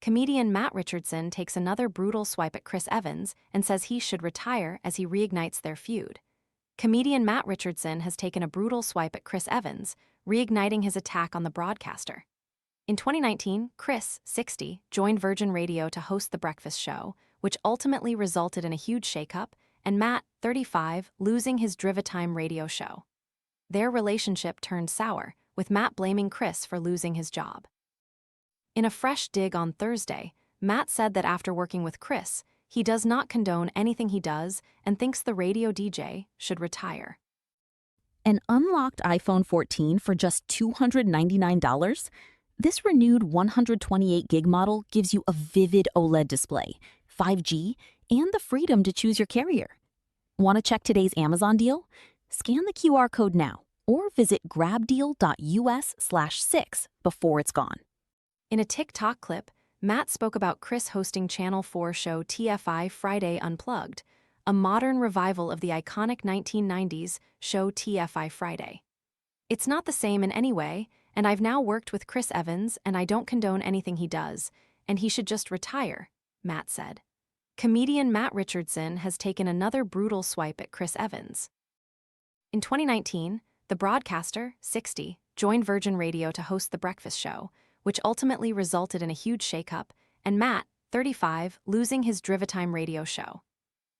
Comedian Matt Richardson takes another brutal swipe at Chris Evans and says he should retire as he reignites their feud. Comedian Matt Richardson has taken a brutal swipe at Chris Evans, reigniting his attack on the broadcaster. In 2019, Chris, 60, joined Virgin Radio to host The Breakfast Show, which ultimately resulted in a huge shakeup, and Matt, 35, losing his drivetime radio show. Their relationship turned sour, with Matt blaming Chris for losing his job. In a fresh dig on Thursday, Matt said that after working with Chris, he does not condone anything he does and thinks the radio DJ should retire. An unlocked iPhone 14 for just $299? This renewed 128GB model gives you a vivid OLED display, 5G, and the freedom to choose your carrier. Want to check today's Amazon deal? Scan the QR code now or visit grabdeal.us/6 before it's gone. In a TikTok clip, Matt spoke about Chris hosting Channel 4 show TFI Friday Unplugged, a modern revival of the iconic 1990s show TFI Friday. "It's not the same in any way, and I've now worked with Chris Evans and I don't condone anything he does, and he should just retire," Matt said. Comedian Matt Richardson has taken another brutal swipe at Chris Evans. In 2019, the broadcaster, 60, joined Virgin Radio to host The Breakfast Show, which ultimately resulted in a huge shakeup, and Matt, 35, losing his drivetime radio show.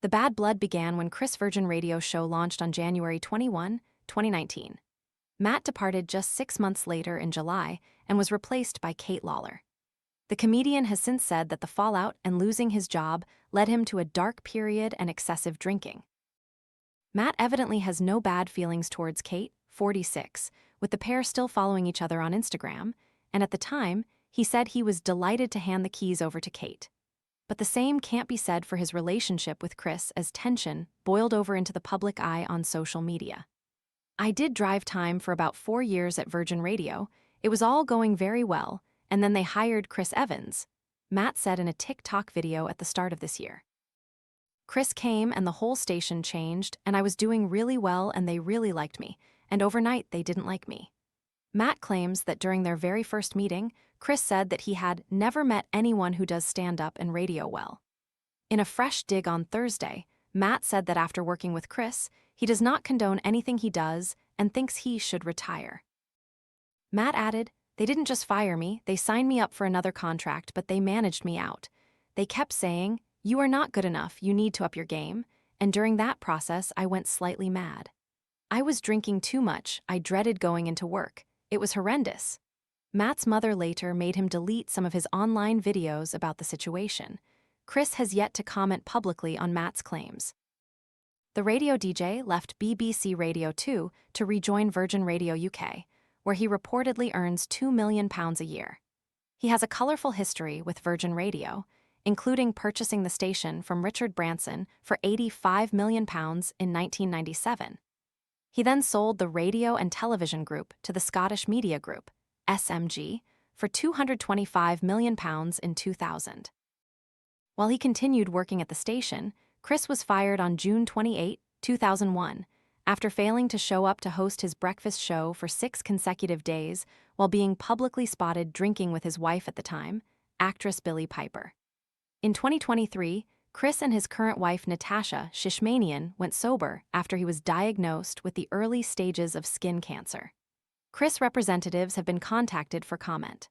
The bad blood began when Chris' Virgin Radio show launched on January 21, 2019. Matt departed just 6 months later in July and was replaced by Kate Lawler. The comedian has since said that the fallout and losing his job led him to a dark period and excessive drinking. Matt evidently has no bad feelings towards Kate, 46, with the pair still following each other on Instagram, and at the time, he said he was delighted to hand the keys over to Kate. But the same can't be said for his relationship with Chris as tension boiled over into the public eye on social media. "I did drive time for about 4 years at Virgin Radio. It was all going very well, and then they hired Chris Evans," Matt said in a TikTok video at the start of this year. "Chris came and the whole station changed, and I was doing really well and they really liked me, and overnight they didn't like me." Matt claims that during their very first meeting, Chris said that he had never met anyone who does stand-up and radio well. In a fresh dig on Thursday, Matt said that after working with Chris, he does not condone anything he does and thinks he should retire. Matt added, "They didn't just fire me, they signed me up for another contract, but they managed me out. They kept saying, 'You are not good enough, you need to up your game,' and during that process I went slightly mad. I was drinking too much, I dreaded going into work. It was horrendous." Matt's mother later made him delete some of his online videos about the situation. Chris has yet to comment publicly on Matt's claims. The radio DJ left BBC Radio 2 to rejoin Virgin Radio UK, where he reportedly earns £2 million a year. He has a colorful history with Virgin Radio, including purchasing the station from Richard Branson for £85 million in 1997. He then sold the radio and television group to the Scottish Media Group, SMG, for £225 million in 2000. While he continued working at the station, Chris was fired on June 28, 2001, after failing to show up to host his breakfast show for 6 consecutive days while being publicly spotted drinking with his wife at the time, actress Billie Piper. In 2023, Chris and his current wife Natasha Shishmanian went sober after he was diagnosed with the early stages of skin cancer. Chris representatives have been contacted for comment.